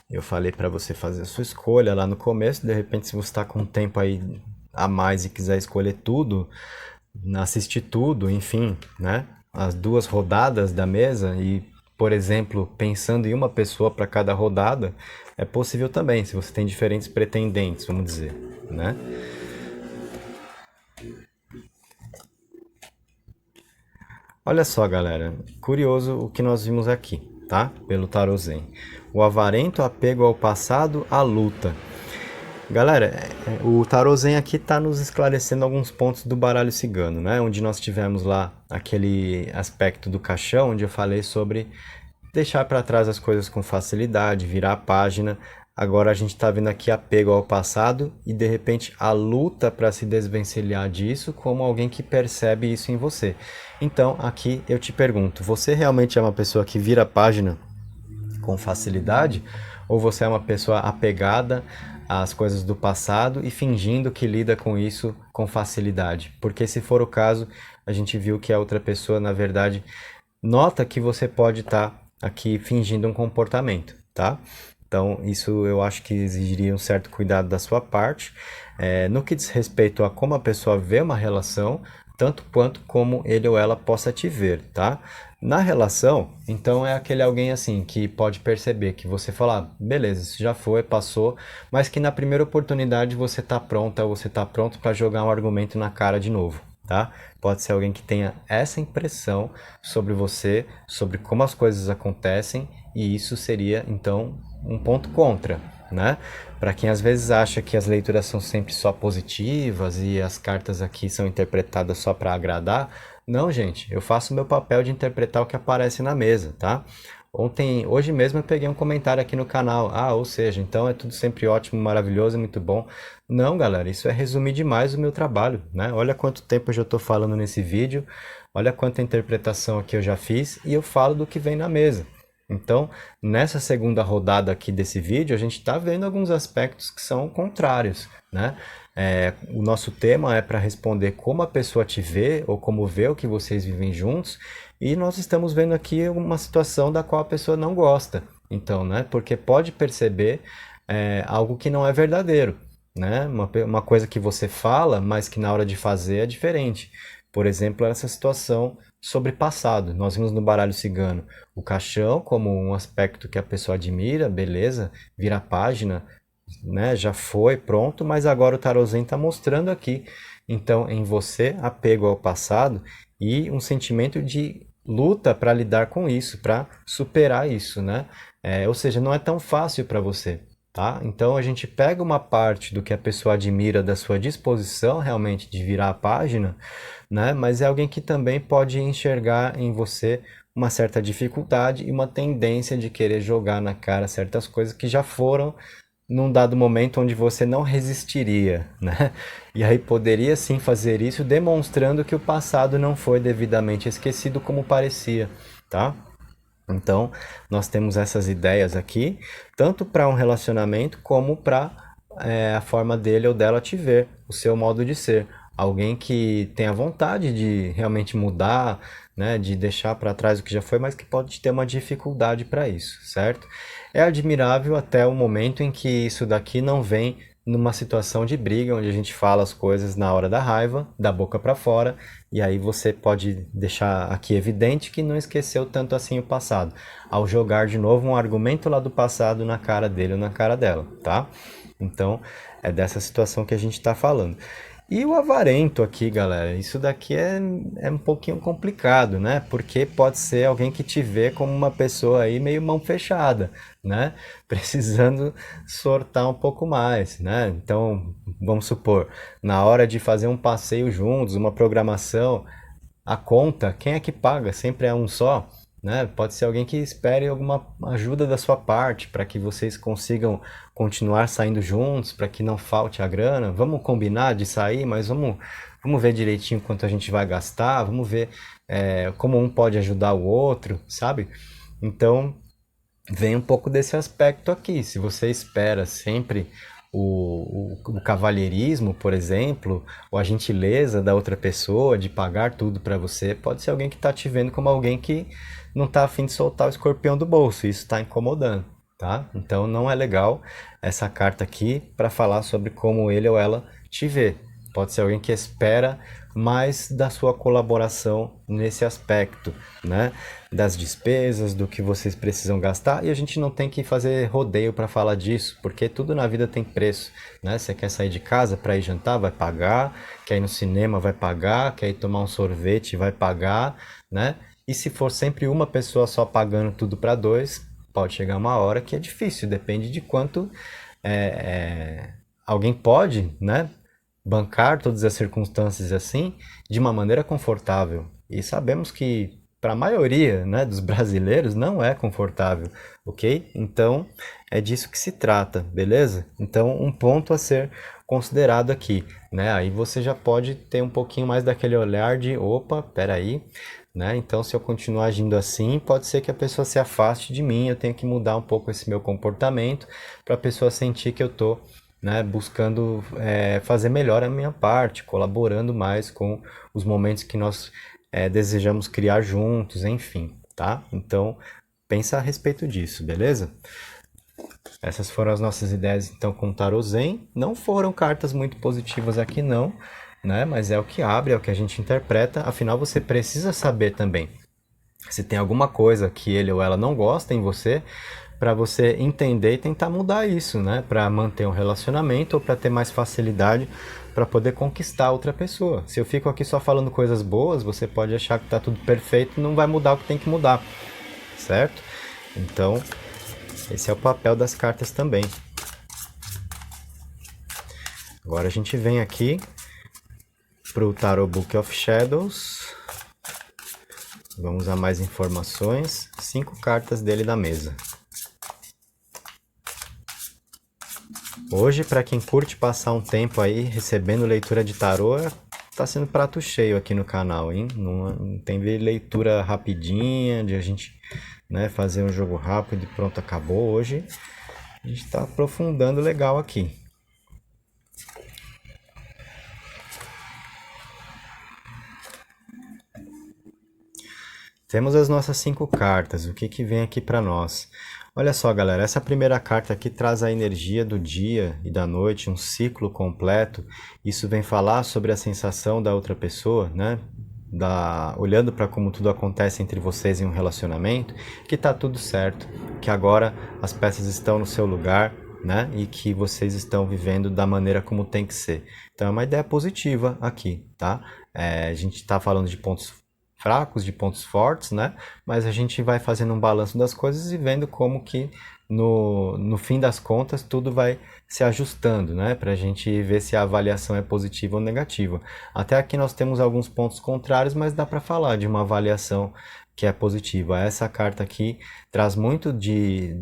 Eu falei para você fazer a sua escolha lá no começo, de repente se você está com tempo aí a mais e quiser escolher tudo, assistir tudo, enfim, né? As 2 rodadas da mesa e, por exemplo, pensando em uma pessoa para cada rodada, é possível também, se você tem diferentes pretendentes, vamos dizer, né? Olha só, galera, curioso o que nós vimos aqui, tá? Pelo Tarô Zen. O avarento apego ao passado, a luta. Galera, o Tarô Zen aqui está nos esclarecendo alguns pontos do baralho cigano, né? Onde nós tivemos lá aquele aspecto do caixão, onde eu falei sobre deixar para trás as coisas com facilidade, virar a página. Agora a gente está vendo aqui apego ao passado e de repente a luta para se desvencilhar disso como alguém que percebe isso em você. Então aqui eu te pergunto, você realmente é uma pessoa que vira a página com facilidade ou você é uma pessoa apegada às coisas do passado e fingindo que lida com isso com facilidade? Porque se for o caso, a gente viu que a outra pessoa, na verdade, nota que você pode estar aqui fingindo um comportamento, tá? Então, isso eu acho que exigiria um certo cuidado da sua parte, no que diz respeito a como a pessoa vê uma relação, tanto quanto como ele ou ela possa te ver, tá? Na relação, então é aquele alguém assim que pode perceber que você fala, ah, beleza, isso já foi, passou, mas que na primeira oportunidade você tá pronta ou você tá pronto para jogar um argumento na cara de novo, tá? Pode ser alguém que tenha essa impressão sobre você, sobre como as coisas acontecem, e isso seria então um ponto contra, né? Para quem às vezes acha que as leituras são sempre só positivas e as cartas aqui são interpretadas só para agradar, não, gente, eu faço o meu papel de interpretar o que aparece na mesa, tá? Hoje mesmo eu peguei um comentário aqui no canal. Ah, ou seja, então é tudo sempre ótimo, maravilhoso, muito bom. Não, galera, isso é resumir demais o meu trabalho, né? Olha quanto tempo eu já estou falando nesse vídeo, olha quanta interpretação aqui eu já fiz e eu falo do que vem na mesa. Então, nessa segunda rodada aqui desse vídeo, a gente está vendo alguns aspectos que são contrários, né? O nosso tema é para responder como a pessoa te vê ou como vê o que vocês vivem juntos, e nós estamos vendo aqui uma situação da qual a pessoa não gosta. Então, né? Porque pode perceber algo que não é verdadeiro, né? Uma coisa que você fala, mas que na hora de fazer é diferente. Por exemplo, essa situação sobre passado. Nós vimos no baralho cigano o caixão como um aspecto que a pessoa admira, beleza, vira a página, né? Já foi, pronto, mas agora o tarôzinho está mostrando aqui. Então, em você, apego ao passado e um sentimento de luta para lidar com isso, para superar isso, né? Ou seja, não é tão fácil para você. Tá? Então a gente pega uma parte do que a pessoa admira da sua disposição realmente de virar a página, né? Mas é alguém que também pode enxergar em você uma certa dificuldade e uma tendência de querer jogar na cara certas coisas que já foram num dado momento onde você não resistiria, né? E aí poderia sim fazer isso, demonstrando que o passado não foi devidamente esquecido como parecia, tá? Então, nós temos essas ideias aqui, tanto para um relacionamento como para a forma dele ou dela te ver, o seu modo de ser. Alguém que tenha vontade de realmente mudar, né, de deixar para trás o que já foi, mas que pode ter uma dificuldade para isso, certo? É admirável até o momento em que isso daqui não vem numa situação de briga, onde a gente fala as coisas na hora da raiva, da boca para fora, e aí você pode deixar aqui evidente que não esqueceu tanto assim o passado, ao jogar de novo um argumento lá do passado na cara dele ou na cara dela, tá? Então, é dessa situação que a gente está falando. E o avarento aqui, galera, isso daqui é um pouquinho complicado, né? Porque pode ser alguém que te vê como uma pessoa aí meio mão fechada, né? Precisando sortar um pouco mais, né? Então, vamos supor, na hora de fazer um passeio juntos, uma programação, a conta, quem é que paga? Sempre é um só, né? Pode ser alguém que espere alguma ajuda da sua parte para que vocês consigam continuar saindo juntos, para que não falte a grana. Vamos combinar de sair, mas vamos ver direitinho quanto a gente vai gastar, vamos ver como um pode ajudar o outro, sabe? Então, vem um pouco desse aspecto aqui. Se você espera sempre o cavalheirismo, por exemplo, ou a gentileza da outra pessoa de pagar tudo para você, pode ser alguém que está te vendo como alguém que não está afim de soltar o escorpião do bolso. Isso está incomodando, tá? Então não é legal essa carta aqui para falar sobre como ele ou ela te vê. Pode ser alguém que espera mais da sua colaboração nesse aspecto, né? Das despesas, do que vocês precisam gastar, e a gente não tem que fazer rodeio para falar disso, porque tudo na vida tem preço, né? Você quer sair de casa para ir jantar, vai pagar, quer ir no cinema, vai pagar, quer ir tomar um sorvete, vai pagar, né? E se for sempre uma pessoa só pagando tudo para dois, pode chegar uma hora que é difícil, depende de quanto alguém pode, né, bancar todas as circunstâncias assim de uma maneira confortável. E sabemos que para a maioria, né, dos brasileiros não é confortável, ok? Então é disso que se trata, beleza? Então um ponto a ser considerado aqui, né? Aí você já pode ter um pouquinho mais daquele olhar de, opa, peraí, né? Então se eu continuar agindo assim, pode ser que a pessoa se afaste de mim, eu tenho que mudar um pouco esse meu comportamento para a pessoa sentir que eu tô, né, buscando fazer melhor a minha parte, colaborando mais com os momentos que nós desejamos criar juntos, enfim, tá? Então, pensa a respeito disso, beleza? Essas foram as nossas ideias, então, com o Tarot Zen. Não foram cartas muito positivas aqui, não, né? Mas é o que abre, é o que a gente interpreta. Afinal, você precisa saber também se tem alguma coisa que ele ou ela não gosta em você, para você entender e tentar mudar isso, né? Para manter um relacionamento ou para ter mais facilidade para poder conquistar outra pessoa. Se eu fico aqui só falando coisas boas, você pode achar que está tudo perfeito e não vai mudar o que tem que mudar, certo? Então, esse é o papel das cartas também. Agora a gente vem aqui para o Tarot Book of Shadows. Vamos a mais informações. 5 cartas dele na mesa. Hoje, para quem curte passar um tempo aí recebendo leitura de tarô, tá sendo prato cheio aqui no canal, hein? Não tem leitura rapidinha, de a gente, né, fazer um jogo rápido e pronto, acabou. Hoje a gente está aprofundando legal aqui. Temos as nossas 5 cartas, o que que vem aqui para nós? Olha só, galera, essa primeira carta aqui traz a energia do dia e da noite, um ciclo completo. Isso vem falar sobre a sensação da outra pessoa, né? Olhando para como tudo acontece entre vocês em um relacionamento, que tá tudo certo, que agora as peças estão no seu lugar, né? E que vocês estão vivendo da maneira como tem que ser. Então é uma ideia positiva aqui, tá? A gente está falando de pontos fracos, de pontos fortes, né? Mas a gente vai fazendo um balanço das coisas e vendo como que no fim das contas tudo vai se ajustando, né? Para a gente ver se a avaliação é positiva ou negativa. Até aqui nós temos alguns pontos contrários, mas dá para falar de uma avaliação que é positiva. Essa carta aqui traz muito de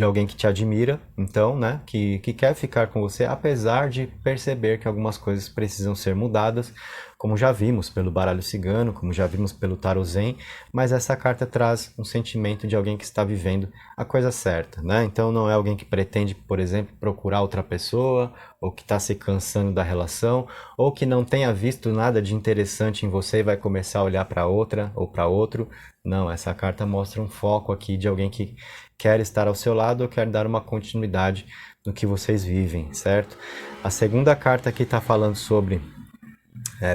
alguém que te admira, então, né, que quer ficar com você, apesar de perceber que algumas coisas precisam ser mudadas, como já vimos pelo baralho cigano, como já vimos pelo Tarot Zen, mas essa carta traz um sentimento de alguém que está vivendo a coisa certa, né? Então não é alguém que pretende, por exemplo, procurar outra pessoa, ou que está se cansando da relação, ou que não tenha visto nada de interessante em você e vai começar a olhar para outra ou para outro. Não, essa carta mostra um foco aqui de alguém que quer estar ao seu lado ou quer dar uma continuidade no que vocês vivem, certo? A segunda carta aqui está falando sobre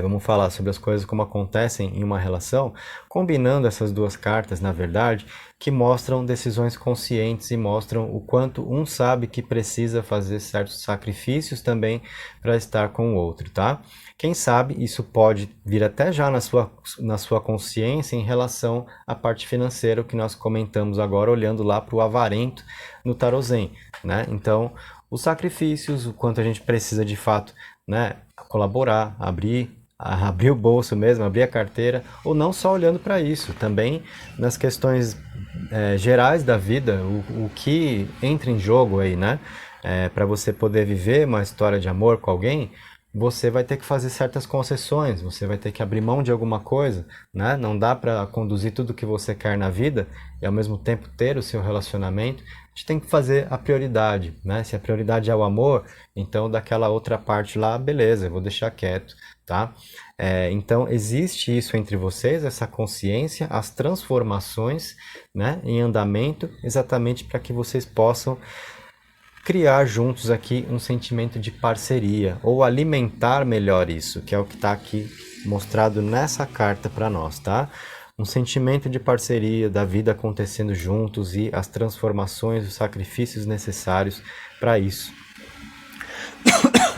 vamos falar sobre as coisas como acontecem em uma relação, combinando essas duas cartas, na verdade, que mostram decisões conscientes e mostram o quanto um sabe que precisa fazer certos sacrifícios também para estar com o outro, tá? Quem sabe isso pode vir até já na sua consciência em relação à parte financeira, o que nós comentamos agora, olhando lá para o avarento no Tarot Zen, né? Então, os sacrifícios, o quanto a gente precisa de fato, né, colaborar, abrir o bolso mesmo, abrir a carteira, ou não só olhando para isso, também nas questões gerais da vida, o que entra em jogo aí, né? Para você poder viver uma história de amor com alguém, você vai ter que fazer certas concessões, você vai ter que abrir mão de alguma coisa, né? Não dá para conduzir tudo o que você quer na vida e ao mesmo tempo ter o seu relacionamento. A gente tem que fazer a prioridade, né? Se a prioridade é o amor, então daquela outra parte lá, beleza, eu vou deixar quieto, tá? Então existe isso entre vocês, essa consciência, as transformações, né, em andamento, exatamente para que vocês possam criar juntos aqui um sentimento de parceria ou alimentar melhor isso, que é o que está aqui mostrado nessa carta para nós, tá? Um sentimento de parceria, da vida acontecendo juntos e as transformações, os sacrifícios necessários para isso.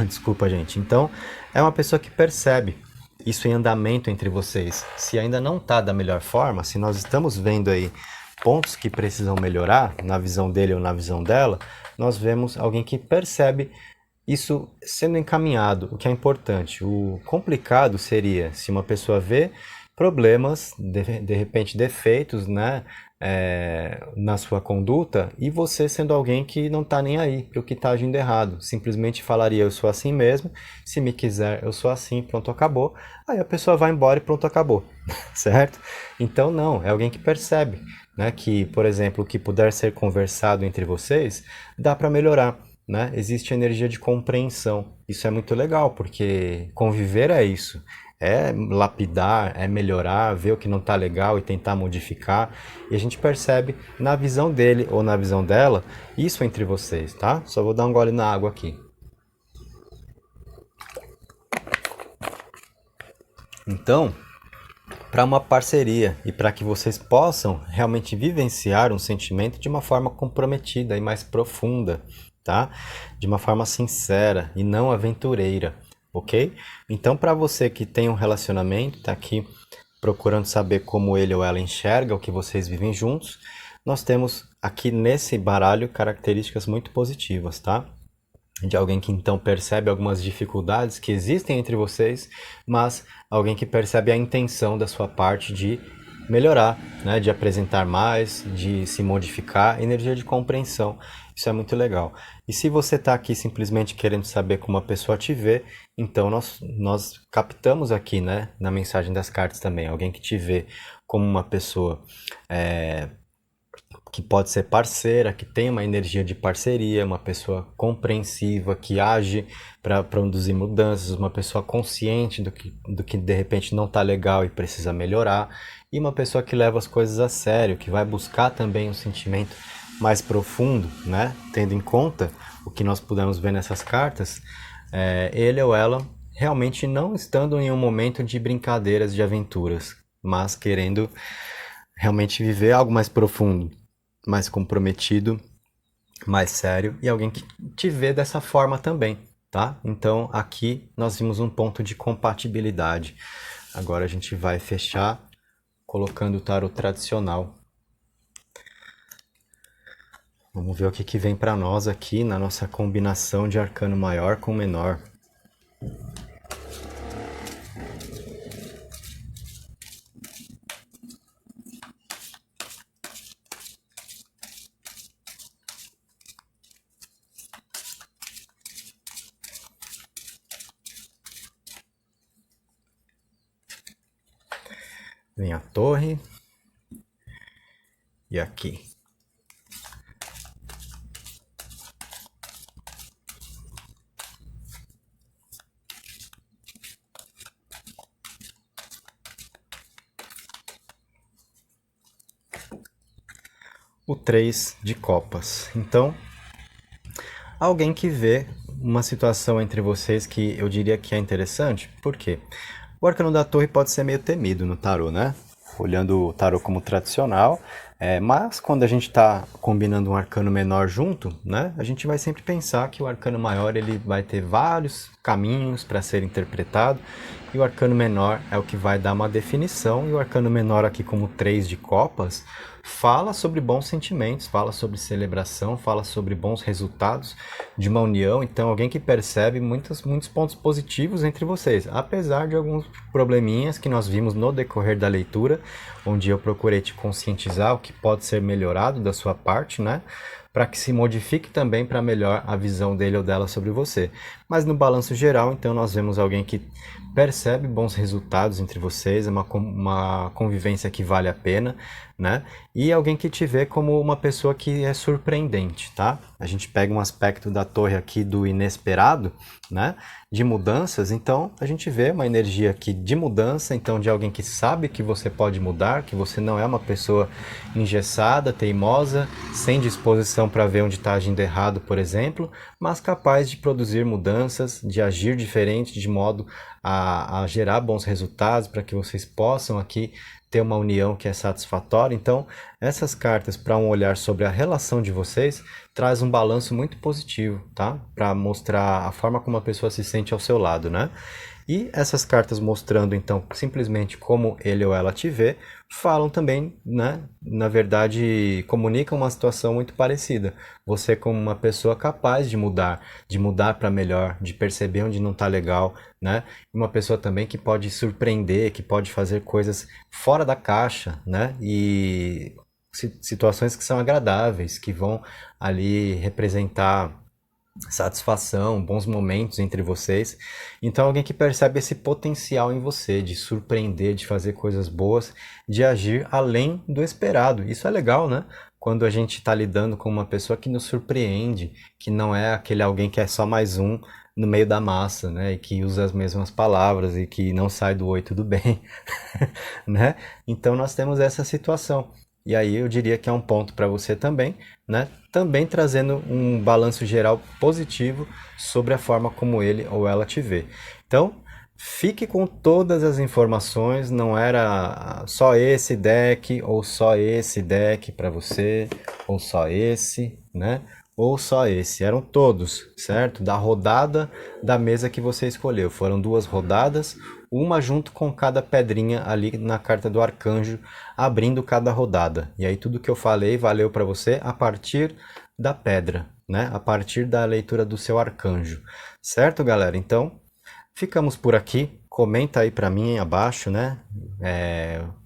Desculpa, gente. Então, é uma pessoa que percebe isso em andamento entre vocês. Se ainda não está da melhor forma, se nós estamos vendo aí pontos que precisam melhorar na visão dele ou na visão dela, nós vemos alguém que percebe isso sendo encaminhado, o que é importante. O complicado seria se uma pessoa vê problemas, de repente defeitos, né, na sua conduta, e você sendo alguém que não está nem aí para o que está agindo errado, simplesmente falaria eu sou assim mesmo, se me quiser eu sou assim, pronto, acabou, aí a pessoa vai embora e pronto, acabou, certo? Então não, é alguém que percebe, né, que, por exemplo, o que puder ser conversado entre vocês, dá para melhorar, né? Existe energia de compreensão. Isso é muito legal, porque conviver é isso. É lapidar, é melhorar, ver o que não está legal e tentar modificar. E a gente percebe na visão dele ou na visão dela isso entre vocês, tá? Só vou dar um gole na água aqui. Então, para uma parceria e para que vocês possam realmente vivenciar um sentimento de uma forma comprometida e mais profunda, tá? De uma forma sincera e não aventureira, ok? Então, para você que tem um relacionamento, tá aqui procurando saber como ele ou ela enxerga o que vocês vivem juntos, nós temos aqui nesse baralho características muito positivas, tá? De alguém que então percebe algumas dificuldades que existem entre vocês, mas alguém que percebe a intenção da sua parte de melhorar, né? De apresentar mais, de se modificar, energia de compreensão. Isso é muito legal. E se você está aqui simplesmente querendo saber como a pessoa te vê, então nós captamos aqui, né, na mensagem das cartas também, alguém que te vê como uma pessoa que pode ser parceira, que tem uma energia de parceria, uma pessoa compreensiva, que age para produzir mudanças, uma pessoa consciente do que de repente não está legal e precisa melhorar, e uma pessoa que leva as coisas a sério, que vai buscar também um sentimento mais profundo, né? Tendo em conta o que nós pudemos ver nessas cartas, ele ou ela realmente não estando em um momento de brincadeiras, de aventuras, mas querendo realmente viver algo mais profundo, mais comprometido, mais sério, e alguém que te vê dessa forma também, tá? Então aqui nós vimos um ponto de compatibilidade. Agora a gente vai fechar colocando o tarot tradicional. Vamos ver o que vem para nós aqui na nossa combinação de arcano maior com menor. Vem a torre. E aqui. O 3 de copas. Então, alguém que vê uma situação entre vocês que eu diria que é interessante. Por quê? O arcano da torre pode ser meio temido no tarô, né? Olhando o tarô como tradicional, mas quando a gente está combinando um arcano menor junto, né, a gente vai sempre pensar que o arcano maior ele vai ter vários caminhos para ser interpretado e o arcano menor é o que vai dar uma definição, e o arcano menor aqui como 3 de copas fala sobre bons sentimentos, fala sobre celebração, fala sobre bons resultados de uma união. Então alguém que percebe muitos pontos positivos entre vocês, apesar de alguns probleminhas que nós vimos no decorrer da leitura, onde eu procurei te conscientizar o que pode ser melhorado da sua parte, né? Para que se modifique também para melhor a visão dele ou dela sobre você. Mas no balanço geral, então, nós vemos alguém que percebe bons resultados entre vocês, é uma convivência que vale a pena, né? E alguém que te vê como uma pessoa que é surpreendente, tá? A gente pega um aspecto da torre aqui do inesperado, né? De mudanças, então a gente vê uma energia aqui de mudança, então de alguém que sabe que você pode mudar, que você não é uma pessoa engessada, teimosa, sem disposição para ver onde está agindo errado, por exemplo, mas capaz de produzir mudanças, de agir diferente, de modo a gerar bons resultados para que vocês possam aqui ter uma união que é satisfatória. Então, essas cartas para um olhar sobre a relação de vocês traz um balanço muito positivo, tá? Para mostrar a forma como a pessoa se sente ao seu lado, né? E essas cartas mostrando, então, simplesmente como ele ou ela te vê, falam também, né? Na verdade, comunicam uma situação muito parecida. Você como uma pessoa capaz de mudar para melhor, de perceber onde não está legal, né? Uma pessoa também que pode surpreender, que pode fazer coisas fora da caixa, né? E situações que são agradáveis, que vão ali representar satisfação, bons momentos entre vocês. Então, alguém que percebe esse potencial em você de surpreender, de fazer coisas boas, de agir além do esperado. Isso é legal, né? Quando a gente está lidando com uma pessoa que nos surpreende, que não é aquele alguém que é só mais um no meio da massa, né? E que usa as mesmas palavras e que não sai do oi, tudo bem, né? Então, nós temos essa situação. E aí eu diria que é um ponto para você também, né? Também trazendo um balanço geral positivo sobre a forma como ele ou ela te vê. Então, fique com todas as informações, não era só esse deck ou só esse deck para você, ou só esse, né? Ou só esse, eram todos, certo? Da rodada da mesa que você escolheu. Foram duas rodadas, uma junto com cada pedrinha ali na carta do arcanjo, abrindo cada rodada. E aí tudo que eu falei valeu para você a partir da pedra, né? A partir da leitura do seu arcanjo. Certo, galera? Então, ficamos por aqui. Comenta aí para mim abaixo, né?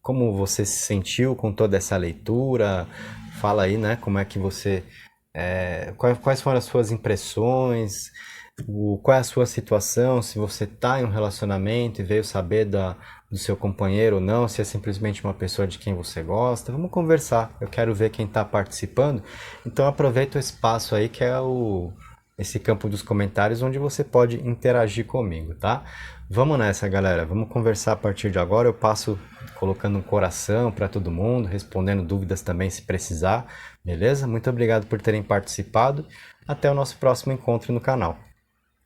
Como você se sentiu com toda essa leitura? Fala aí, né? Como é que você quais foram as suas impressões, qual é a sua situação, se você está em um relacionamento e veio saber do seu companheiro ou não, se é simplesmente uma pessoa de quem você gosta. Vamos conversar, eu quero ver quem está participando. Então aproveita o espaço aí que é esse campo dos comentários onde você pode interagir comigo, tá? Vamos nessa, galera. Vamos conversar a partir de agora. Eu passo colocando um coração para todo mundo, respondendo dúvidas também se precisar, beleza? Muito obrigado por terem participado. Até o nosso próximo encontro no canal.